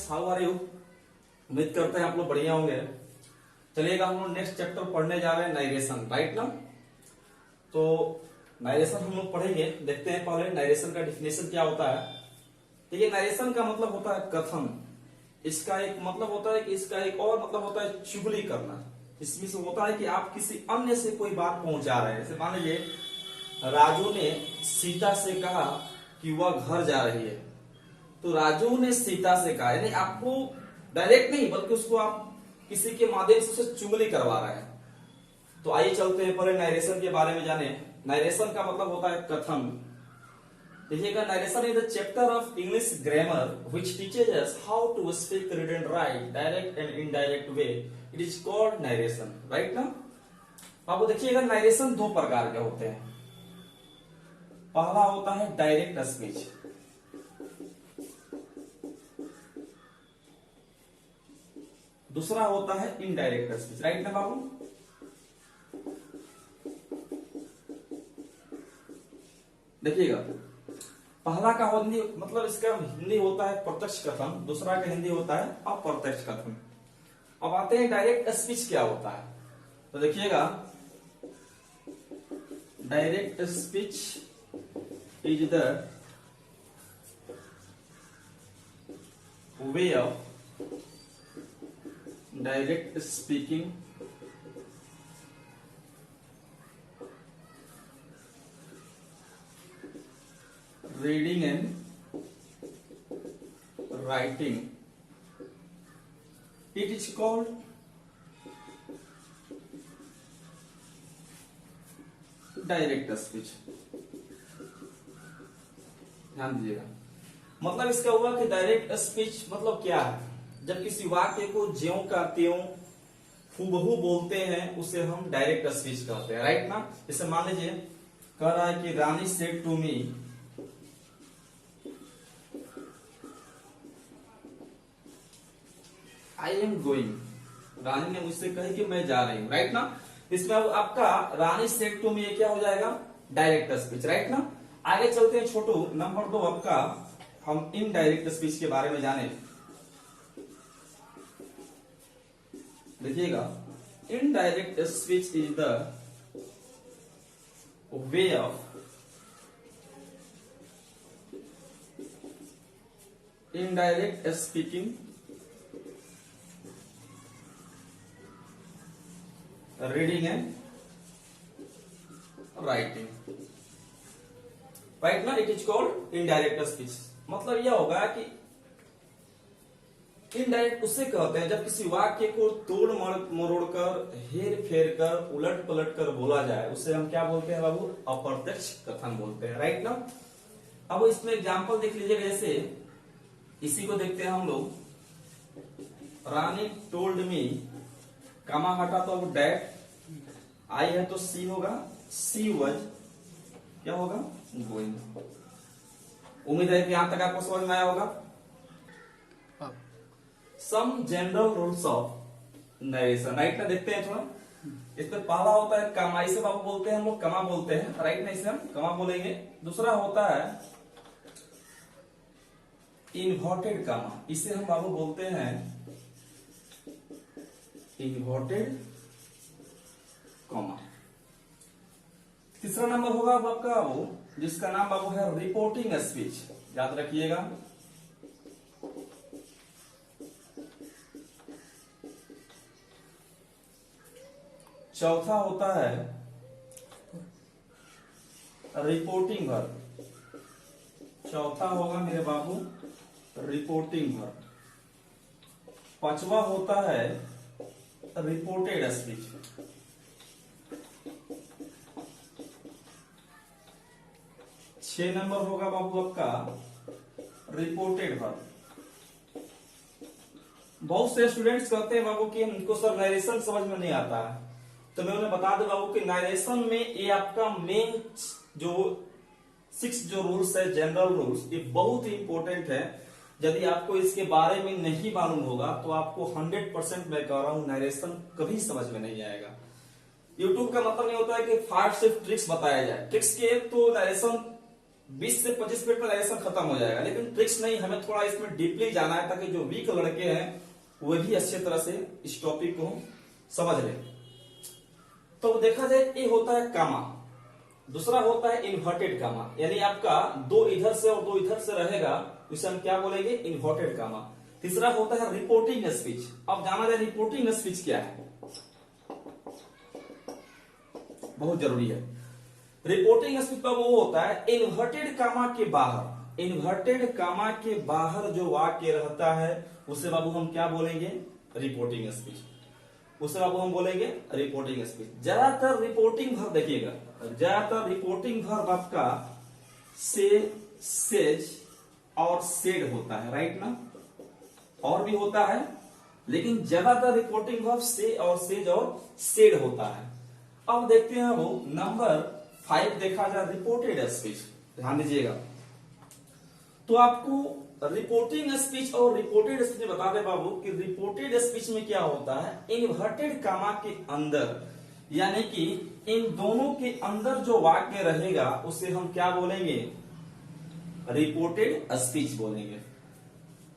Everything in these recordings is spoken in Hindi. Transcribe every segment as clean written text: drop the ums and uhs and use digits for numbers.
How are you. उम्मीद करते हैं आप लोग बढ़िया होंगे। चलिएगा हम लोग नेक्स्ट चैप्टर पढ़ने जा रहे हैं नाइरेशन, राइट ना। तो नाइरेशन हम लोग पढ़ेंगे। देखते हैं पहले नाइरेशन का डिफिनेशन क्या होता है। देखिए नाइरेशन का मतलब होता है कथन। इसका एक मतलब होता है कि इसका एक और मतलब होता है चुगली करना। इसमें से होता है कि आप किसी अन्य से कोई बात पहुंचा रहे हैं। जैसे मान लीजिए राजू ने सीता से कहा कि वह घर जा रही है। तो राजू ने सीता से कहा, यानी आपको डायरेक्ट नहीं बल्कि उसको आप किसी के माध्यम से उसे चुगली करवा रहे हैं। तो आइए चलते हैं पहले नाइरेशन के बारे में जाने। नाइरेशन का मतलब होता है कथन। देखिएगा narration is the chapter of English grammar which teaches us how to speak, read and write direct and indirect way. It is called narration, right ना। आपको देखिएगा नाइरेशन दो प्रकार के होते हैं। पहला होता है डायरेक्ट स्पीच, दूसरा होता है इनडायरेक्ट स्पीच, राइट ना बाबू। देखिएगा पहला का हिंदी मतलब इसका हिंदी होता है प्रत्यक्ष कथन, दूसरा का हिंदी होता है अप्रत्यक्ष कथन। अब आते हैं डायरेक्ट स्पीच क्या होता है। तो देखिएगा direct speech is the way of direct speaking reading and writing. It is called direct speech. ध्यान दीजिएगा। मतलब इसका हुआ कि डायरेक्ट स्पीच मतलब क्या है। जब किसी वाक्य को ज्यों का त्यों हूबहू बोलते हैं उसे हम डायरेक्ट स्पीच कहते हैं, राइट ना। जैसे मान लीजिए कह रहा है कि Rani said to me, I am going. Rani ने मुझसे कही कि मैं जा रही हूं, राइट ना। इसमें अब आपका रानी सेड टू मी ये क्या हो जाएगा, डायरेक्ट स्पीच, राइट ना। आगे चलते हैं छोटू। नंबर 2 आपका हम इनडायरेक्ट स्पीच के बारे में जाने। देखिएगा indirect speech is the way of indirect speaking, reading and writing, right ना। It is called indirect speech. मतलब यह होगा कि इनडायरेक्ट उसे कहते हैं जब किसी वाक्य को तोड़ मरोड़ कर, हेर फेर कर, उलट पलट कर बोला जाए, उसे हम क्या बोलते हैं बाबू, अप्रत्यक्ष कथन बोलते हैं, राइट ना। अब इसमें एग्जांपल देख लीजिएगा। जैसे इसी को देखते हैं हम लोग। रानी टोल्ड मी, कामा हटा तो अब डैट, आई है तो सी होगा, सी वॉज क्या होगा, गोइंग। उम्मीद है कि यहां तक आपको समझ में आया होगा। Some general rules of narration, right ना। देखते हैं थोड़ा। इसमें पहला होता है कमा, इसे बाबू बोलते हैं हम लोग कमा बोलते हैं, राइट ना, इसे हम कमा बोलेंगे। दूसरा होता है इन्वर्टेड कमा, इसे हम बाबू बोलते हैं इन्वर्टेड कॉमा। तीसरा नंबर होगा अब आपका वो जिसका नाम बाबू है रिपोर्टिंग स्पीच, याद रखिएगा। चौथा होता है रिपोर्टिंग वर्ब, चौथा होगा मेरे बाबू रिपोर्टिंग वर्ब। पांचवा होता है रिपोर्टेड स्पीच। 6 नंबर होगा बाबू आपका रिपोर्टेड वर्ब। बहुत से स्टूडेंट्स कहते हैं बाबू कि हमको सर नारेशन समझ में नहीं आता है। तो मैं उन्हें बता दूं बाबू कि नारेशन में ये आपका मेन जो 6 जो रूल्स है, जनरल रूल्स, ये बहुत ही इंपॉर्टेंट है। यदि आपको इसके बारे में नहीं मालूम होगा तो आपको 100% मैं कह रहा हूं नारेशन कभी समझ में नहीं आएगा। यूट्यूब का मतलब नहीं होता है कि 5 सिर्फ ट्रिक्स बताया जाए। ट्रिक्स के तो नारेशन 20 से 25 मिनट में नारेशन खत्म हो जाएगा, लेकिन ट्रिक्स नहीं, हमें थोड़ा इसमें डीपली जाना है ताकि जो वीक लड़के हैं वो भी अच्छे तरह से इस टॉपिक को समझ ले। तो देखा जाए, ये होता है कामा, दूसरा होता है इन्वर्टेड कामा, यानी आपका दो इधर से और दो इधर से रहेगा, इसे हम क्या बोलेंगे, इन्वर्टेड कामा। तीसरा होता है रिपोर्टिंग स्पीच। अब जाना जाए रिपोर्टिंग स्पीच क्या है, बहुत जरूरी है। रिपोर्टिंग स्पीच पर वो होता है इन्वर्टेड कामा के बाहर, इन्वर्टेड कामा के बाहर जो वाक्य रहता है उसे बाबू हम क्या बोलेंगे, रिपोर्टिंग स्पीच, उसे बाबू हम बोलेंगे रिपोर्टिंग स्पीच। ज्यादातर रिपोर्टिंग वर्ब देखिएगा, ज्यादातर रिपोर्टिंग वर्ब आपका से, सेज और सेड होता है, राइट ना, और भी होता है, लेकिन ज्यादातर रिपोर्टिंग वर्ब से और सेज और सेड होता है। अब देखते हैं वो नंबर 5 देखा जाए, रिपोर्टेड स्पीच। ध्यान दीजिएगा, तो आपको रिपोर्टिंग स्पीच और रिपोर्टेड स्पीच में बता दे बाबू कि रिपोर्टेड स्पीच में क्या होता है, इन्वर्टेड कामा के अंदर, यानी कि इन दोनों के अंदर जो वाक्य रहेगा उसे हम क्या बोलेंगे, रिपोर्टेड स्पीच बोलेंगे।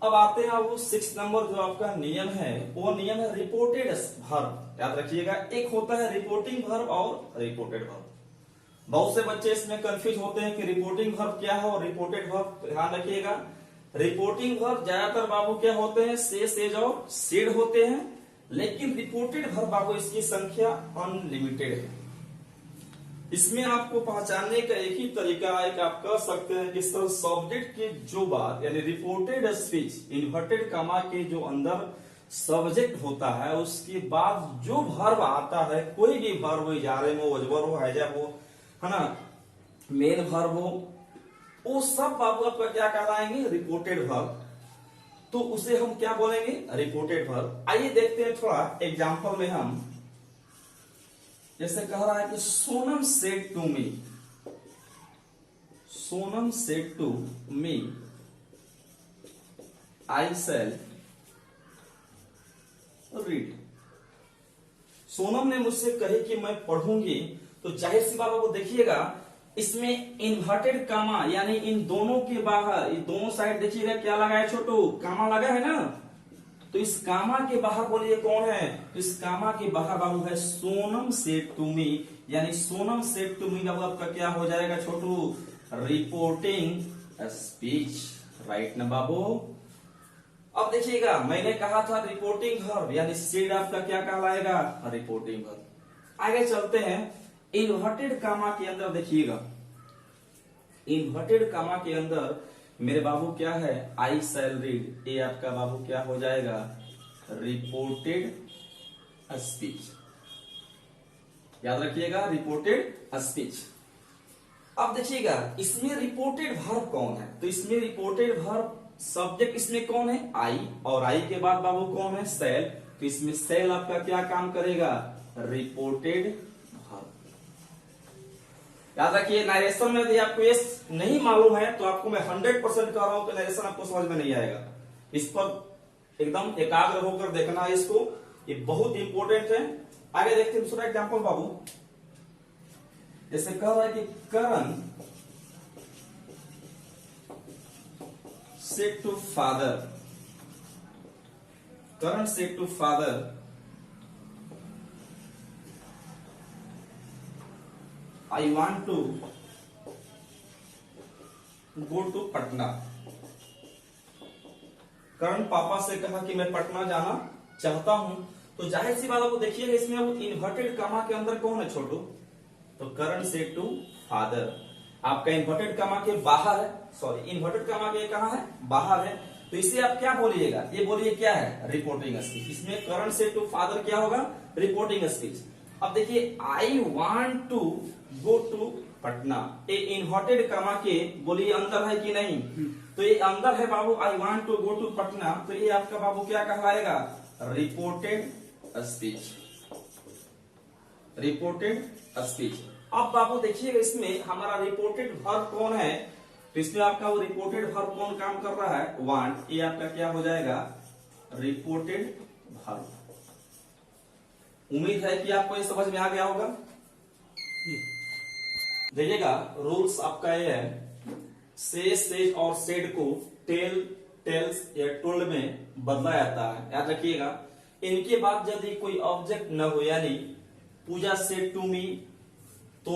अब आते हैं वो 6 नंबर जो आपका नियम है, वो नियम है रिपोर्टेड वर्ब। याद रखिएगा, एक होता है रिपोर्टिंग वर्ब और रिपोर्टेड वर्ब। बहुत से बच्चे इसमें कंफ्यूज होते हैं कि रिपोर्टिंग वर्ब क्या है और रिपोर्टेड वर्ब। ध्यान रखिएगा, रिपोर्टिंग वर्ब ज्यादातर बाबू क्या होते हैं, से, सेज और सेड होते हैं, लेकिन रिपोर्टेड वर्ब बाबू इसकी संख्या अनलिमिटेड है। इसमें आपको पहचानने का एक ही तरीका है कि आप कह सकते हैं कि सर सब्जेक्ट के जो बात, यानी रिपोर्टेड स्पीच इन्वर्टेड कामा के जो अंदर सब्जेक्ट होता है उसके बाद जो वर्ब आता है, कोई भी वर्ब हो, इजारे में हो, अजबर हो, हैजा हो, है ना, मेन वर्ब हो, वो सब बाबू आपका क्या कहलाएंगे, रिपोर्टेड वर्ब। तो उसे हम क्या बोलेंगे, रिपोर्टेड वर्ब। आइए देखते हैं थोड़ा एग्जांपल में, हम जैसे कह रहा है कि Sonam said to me, Sonam said to me I shall read. Sonam ने मुझसे कही कि मैं पढ़ूंगी, तो जाहिर सी बात आपको देखिएगा, इसमें इन्वर्टेड कामा, यानी इन दोनों के बाहर, ये दोनों साइड देखिएगा क्या लगा है छोटू, कामा लगा है ना, तो इस कामा के बाहर बोलिए कौन है, तो इस कामा के बाहर बाबू है सोनम सेड टू मी, यानी सोनम सेड टू मी बाबू आपका क्या हो जाएगा छोटू, रिपोर्टिंग स्पीच, राइट ना बाबू। अब देखिएगा, मैंने कहा था रिपोर्टिंग वर्ब, यानी सेड आपका क्या कहलाएगा, रिपोर्टिंग वर्ब। आगे चलते हैं, इन्वर्टेड कामा के अंदर देखिएगा, इन्वर्टेड कामा के अंदर मेरे बाबू क्या है, आई शैल रीड, ये आपका बाबू क्या हो जाएगा, रिपोर्टेड स्पीच। याद रखिएगा, रिपोर्टेड स्पीच। अब देखिएगा, इसमें रिपोर्टेड वर्ब कौन है, तो इसमें रिपोर्टेड वर्ब सब्जेक्ट इसमें कौन है, आई, और आई के बाद बाबू कौन है, सेल, तो इसमें सेल आपका क्या काम करेगा, रिपोर्टेड वर्ब। याद रखिए, नरेशन में यदि आपको ये नहीं मालूम है तो आपको मैं 100% कह रहा हूं कि नरेशन आपको समझ में नहीं आएगा। इस पर एकदम एकाग्र होकर देखना है इसको, ये बहुत इंपॉर्टेंट है। आगे देखते हैं दूसरा एग्जांपल बाबू, जैसे कह रहा है कि करण said to father, Karan said to father, I want to go to Patna। करण पापा से कहा कि मैं पटना जाना चाहता हूं, तो जाहिर सी बात आपको देखिएगा, इसमें अब इन्वर्टेड कामा के अंदर कौन है छोटू, तो करण सेड टू फादर, आपका इन्वर्टेड कामा के बाहर है, सॉरी इन्वर्टेड कामा के कहां है, बाहर है, तो इसे आप क्या बोलिएगा, ये बोलिए क्या है, रिपोर्टिंग स्पीच। इसमें करण सेड टू फादर क्या होगा, रिपोर्टिंग स्पीच। अब देखिए, I want to go to Patna, ये इन्वर्टेड कामा के बोलिए अंदर है कि नहीं, तो ये अंदर है बाबू, I want to go to Patna, तो ये आपका बाबू क्या कहलाएगा, रिपोर्टेड स्पीच, रिपोर्टेड स्पीच। अब बाबू देखिएगा, इसमें हमारा रिपोर्टेड वर्ब कौन है, तो इसमें आपका वो रिपोर्टेड वर्ब कौन काम कर रहा है, वांट, ये आपका क्या हो जाएगा, रिपोर्टेड वर्ब। उम्मीद है कि आपको ये समझ में आ गया होगा। देखिएगा, रूल्स आपका ये है से, सेज और सेड को टेल, टेल्स या टोल्ड में बदला जाता है। याद रखिएगा, इनके बाद यदि कोई ऑब्जेक्ट न हो, यानी पूजा सेड टू मी, तो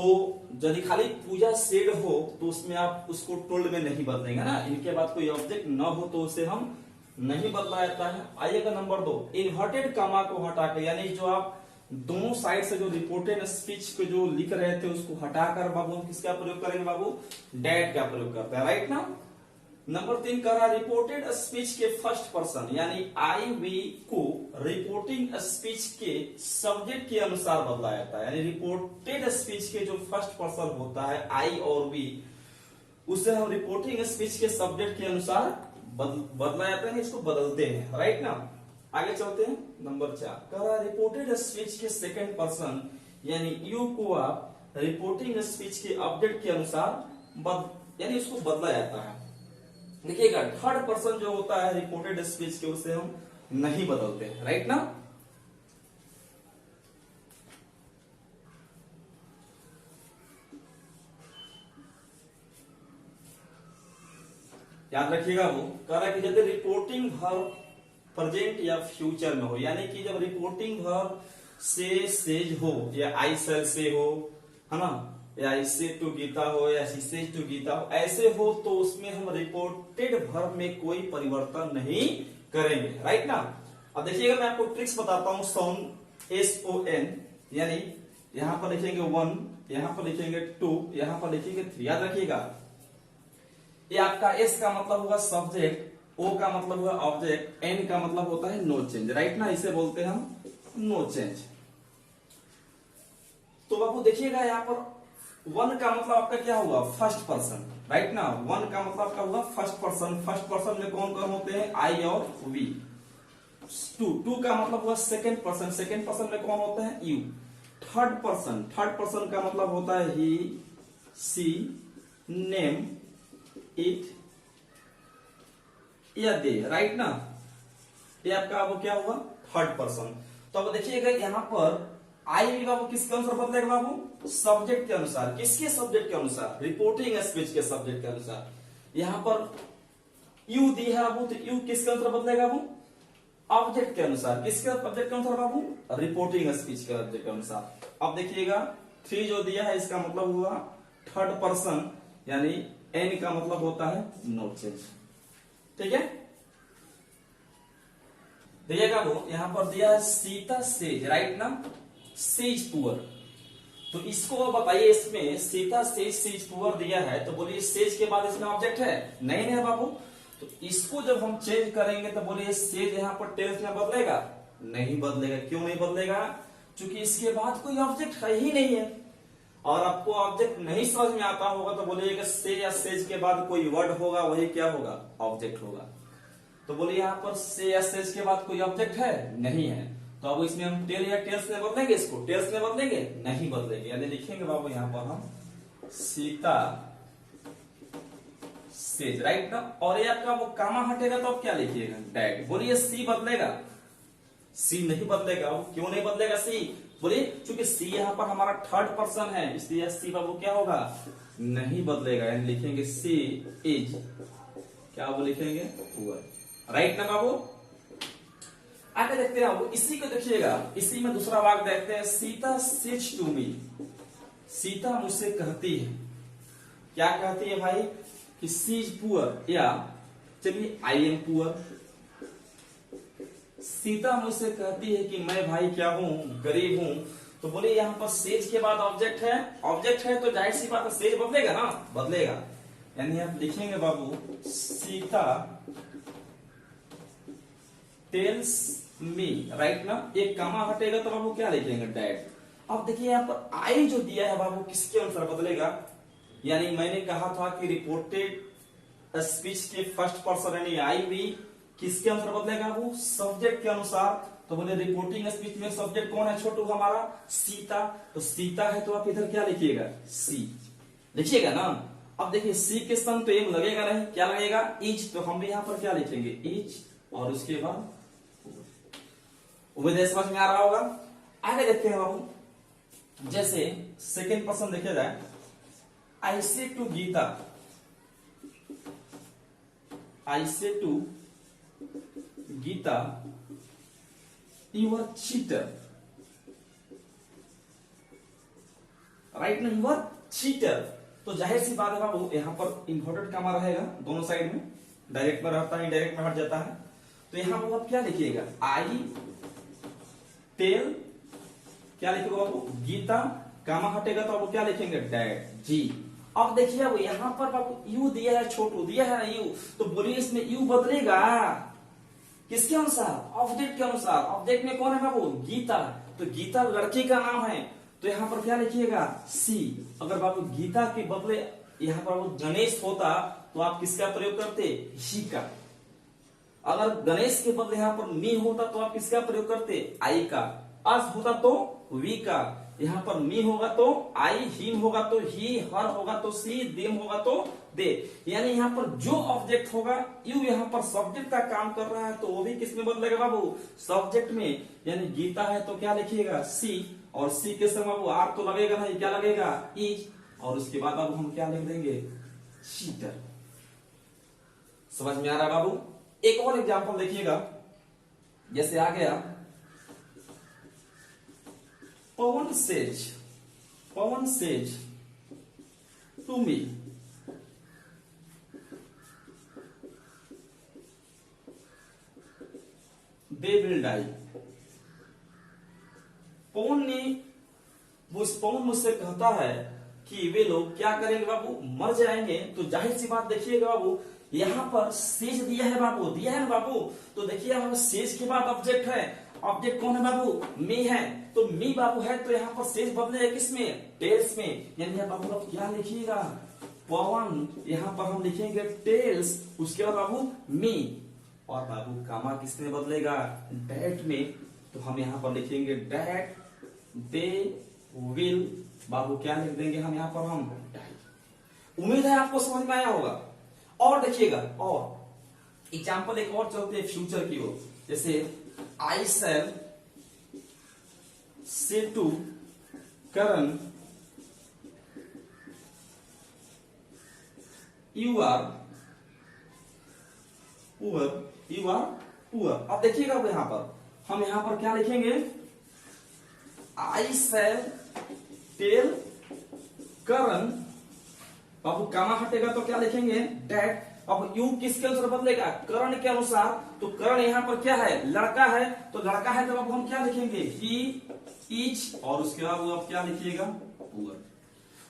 यदि खाली पूजा सेड हो तो उसमें आप उसको टोल्ड में नहीं बदलेंगे ना। इनके बाद कोई ऑब्जेक्ट न हो तो उसे हम नहीं बदला जाता है। आइएगा नंबर 2, इन्वर्टेड कॉमा को हटाकर, यानी जो आप दोनों साइड से जो रिपोर्टेड स्पीच को जो लिख रहे थे उसको हटाकर बाबू हम किसका प्रयोग करेंगे बाबू, डैट का प्रयोग करते हैं, राइट ना। नंबर 3 कर रहा रिपोर्टेड स्पीच के फर्स्ट पर्सन, यानी आई वी को रिपोर्टिंग स्पीच के सब्जेक्ट के अनुसार बदला जाता है। यानी रिपोर्टेड स्पीच के जो फर्स्ट पर्सन होता है आई और वी, उसे हम रिपोर्टिंग स्पीच के सब्जेक्ट के अनुसार बदला जाता है, इसको बदलते हैं, राइट ना। आगे चलते हैं नंबर 4, कह रहा रिपोर्टेड स्पीच के सेकंड पर्सन, यानी यू को आप रिपोर्टिंग स्पीच के ऑब्जेक्ट के अनुसार यानी उसको बदला जाता है। देखिएगा, थर्ड पर्सन जो होता है रिपोर्टेड स्पीच के, उसे हम नहीं बदलते, राइट ना। याद रखिएगा, वो कह रहा है कि जब रिपोर्टिंग वर्ब प्रेजेंट या फ्यूचर में हो, यानी कि जब रिपोर्टिंग वर्ब से, सेज हो या आई सेल से हो, है ना, या इससे टू गीता हो या इससे टू गीता हो, ऐसे हो तो उसमें हम रिपोर्टेड वर्ब में कोई परिवर्तन नहीं करेंगे, राइट ना। अब देखिएगा, मैं आपको ट्रिक्स बताता हूं। सोन, SON, यानी यहां पर लिखेंगे 1, यहां पर लिखेंगे 2, यहां पर लिखेंगे 3। याद रखिएगा, ये आपका S का मतलब होगा सब्जेक्ट, O का मतलब होगा ऑब्जेक्ट, N का मतलब होता है नो चेंज, राइट ना। इसे बोलते हैं हम नो चेंज। तो बाबू देखिएगा, यहाँ पर 1 का मतलब आपका क्या हुआ, फर्स्ट पर्सन, राइट ना। 1 का मतलब आपका हुआ फर्स्ट पर्सन। फर्स्ट पर्सन में कौन कौन होते हैं, आई और वी। 2 का मतलब हुआ सेकेंड पर्सन। सेकेंड पर्सन में कौन होता है, यू। थर्ड पर्सन का मतलब होता है ही, सी, नेम, इट या दे, राइट ना। ये आपका वो क्या हुआ, थर्ड पर्सन। तो अब देखिएगा, यहां पर आई भी बाबू किसके अनुसार बदलेगा बाबू, सब्जेक्ट के अनुसार। किसके सब्जेक्ट के अनुसार, रिपोर्टिंग स्पीच के सब्जेक्ट के अनुसार। यहां पर यू दी है बाबू, तो यू किसके अनुसार बदलेगा बाबू, ऑब्जेक्ट के अनुसार। किसके ऑब्जेक्ट के अनुसार बाबू, रिपोर्टिंग स्पीच के ऑब्जेक्ट के अनुसार। अब देखिएगा, 3 जो दिया है इसका मतलब हुआ थर्ड पर्सन, यानी एन का मतलब होता है नो चेंज, ठीक है। देखिएगा, वो यहां पर दिया है सीता सेज, राइट ना, सेज पुअर। तो इसको बताइए, इसमें सीता सेज, सेज पुअर दिया है, तो बोलिए सेज के बाद इसमें ऑब्जेक्ट है, नहीं है बाबू। तो इसको जब हम चेंज करेंगे तो बोलिए सेज यहां पर टेल्स में बदलेगा, नहीं बदलेगा। क्यों नहीं बदलेगा, क्योंकि इसके बाद कोई ऑब्जेक्ट है ही नहीं है। और आपको ऑब्जेक्ट नहीं समझ में आता होगा तो बोलिएगा सेज या सेज के बाद कोई वर्ड होगा, वही क्या होगा, ऑब्जेक्ट होगा। तो बोलिए यहाँ पर से या सेज के बाद कोई ऑब्जेक्ट है, नहीं है। तो अब इसमें हम टेल या टेल्स में बदलेंगे, इसको टेल्स में बदलेंगे, नहीं बदलेंगे। यानी लिखेंगे बाबू यहाँ पर हम सीता सेज, राइट ना। और ये आपका वो कामा हटेगा तो आप क्या लिखिएगा, डैग। बोलिए सी बदलेगा, सी नहीं बदलेगा। क्यों नहीं बदलेगा सी, बोलिए क्योंकि सी यहाँ पर हमारा थर्ड पर्सन है, इसलिए सी बाबू क्या होगा, नहीं बदलेगा। यानी लिखेंगे सी इज, क्या वो लिखेंगे, पुअर, राइट ना बाबू। आगे देखते हैं बाबू, इसी को देखिएगा, इसी में दूसरा वाक्य देखते हैं, Sita says to me, Sita मुझसे कहती है। क्या कहती है भाई, कि सी इज पुअर, या चलिए आई एम पुअर। सीता मुझसे कहती है कि मैं भाई क्या हूं, गरीब हूं। तो बोले यहाँ पर सेज के बाद ऑब्जेक्ट है, ऑब्जेक्ट है तो जाहिर सी बात है सेज बदलेगा ना, बदलेगा। यानी आप लिखेंगे बाबू सीता टेल्स मी, राइट ना। एक कामा हटेगा तो बाबू क्या लिखेंगे, डैड। अब देखिए यहाँ पर आई जो दिया है बाबू किसके अनुसार बदलेगा, यानी मैंने कहा था कि रिपोर्टेड स्पीच के फर्स्ट पर्सन यानी आई वी किसके अनुसार बदलेगा बाबू, सब्जेक्ट के अनुसार। तो बोले रिपोर्टिंग स्पीच में सब्जेक्ट कौन है छोटू हमारा, सीता। तो सीता है तो आप इधर क्या लिखिएगा, सी लिखिएगा ना। अब देखिए सी के संग तो एम लगेगा नहीं, क्या लगेगा, इज। तो हम भी यहाँ पर क्या लिखेंगे, इज, और उसके बाद उम्मीद समझ में आ रहा होगा। आगे देखते हैं बाबू, जैसे सेकेंड पर्सन देखे जाए, आई say to Gita, I say to Gita you are cheater, right ना, यू आर चीटर। तो जाहिर सी बात है बाबू, यहाँ पर इन्वर्टेड कामा रहेगा दोनों साइड में, डायरेक्ट में रहता है इनडायरेक्ट में हट जाता है। तो यहाँ पर आप क्या लिखिएगा, आई टेल, क्या लिखोगे बाबू, गीता, कामा हटेगा तो आप क्या लिखेंगे, डैड जी। अब देखिए अब यहाँ पर बाबू यू दिया है, छोटू दिया है ना यू, तो बोलिए इसमें यू बदलेगा किसके अनुसार, ऑब्जेक्ट के अनुसार। ऑब्जेक्ट में कौन है बाबू, गीता, तो गीता लड़की का नाम है, तो यहाँ पर क्या लिखिएगा, सी। अगर बाबू गीता के बदले यहाँ पर बाबू गणेश होता तो आप किसका प्रयोग करते, ही का। अगर गणेश के बदले यहाँ पर मी होता तो आप किसका प्रयोग करते, आई का। अस होता तो वी का। यहाँ पर मी होगा तो आई, हिम होगा तो ही, हर होगा तो सी, देम होगा तो दे। यानी यहाँ पर जो ऑब्जेक्ट होगा, यू यहाँ पर सब्जेक्ट का काम कर रहा है तो वो भी किसमें बदलेगा बाबू, सब्जेक्ट में। यानी गीता है तो क्या लिखिएगा, सी, और सी के समय बाबू आर तो लगेगा नहीं, क्या लगेगा, इज, और उसके बाद बाबू हम क्या लिख देंगे, चीटर। समझ में आ रहा है बाबू। एक और एग्जांपल देखिएगा, जैसे आ गया Pawan says to me they will die. Pawan मुझसे कहता है कि वे लोग क्या करेंगे बाबू, मर जाएंगे। तो जाहिर सी बात देखिएगा बाबू, यहाँ पर सेज दिया है बाबू, दिया है ना बाबू, तो देखिए यहाँ पर सेज के बाद ऑब्जेक्ट है, ऑब्जेक्ट कौन है बाबू, मी है, तो मी बाबू है तो यहाँ पर सेज बदलेगा किसमें, टेल्स में। यानी बाबू आप क्या लिखिएगा, पवन, यहाँ पर हम लिखेंगे टेल्स, उसके बाद बाबू मी, और बाबू कामा किसमें बदलेगा, डैट में, तो हम यहाँ पर लिखेंगे डैट दे विल, बाबू क्या लिख देंगे हम यहाँ पर, हम डाई। उम्मीद है आपको समझ में आया होगा। और देखिएगा, और एग्जाम्पल एक और चलते हैं फ्यूचर की ओर, जैसे I shall say to Karan you are poor. अब देखिएगा यहाँ पर हम यहाँ पर क्या लिखेंगे, आई शैल टेल करण, बाबू कामा हटेगा तो क्या लिखेंगे, डैड। अब यू किसके अनुसार बदलेगा, करण के अनुसार, तो करण यहाँ पर क्या है, लड़का है, तो लड़का है तो अब हम क्या लिखेंगे, ही इज, और उसके बाद आप क्या लिखिएगा, पुअर।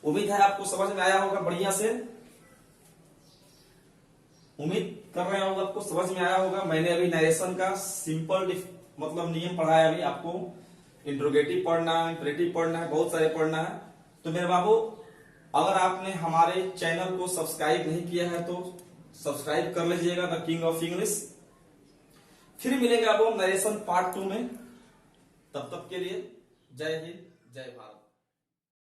उम्मीद है आपको समझ में आया होगा बढ़िया से, उम्मीद कर रहे होगा आपको समझ में आया होगा। मैंने अभी नरेशन का सिंपल मतलब नियम पढ़ाया, अभी आपको इंट्रोगेटिव पढ़ना है, इंपरेटिव पढ़ना है, बहुत सारे पढ़ना है। तो मेरे बाबू अगर आपने हमारे चैनल को सब्सक्राइब नहीं किया है तो सब्सक्राइब कर लीजिएगा, द किंग ऑफ इंग्लिश। फिर मिलेंगे आपको नरेशन पार्ट 2 में, तब तक के लिए जय हिंद जय भारत।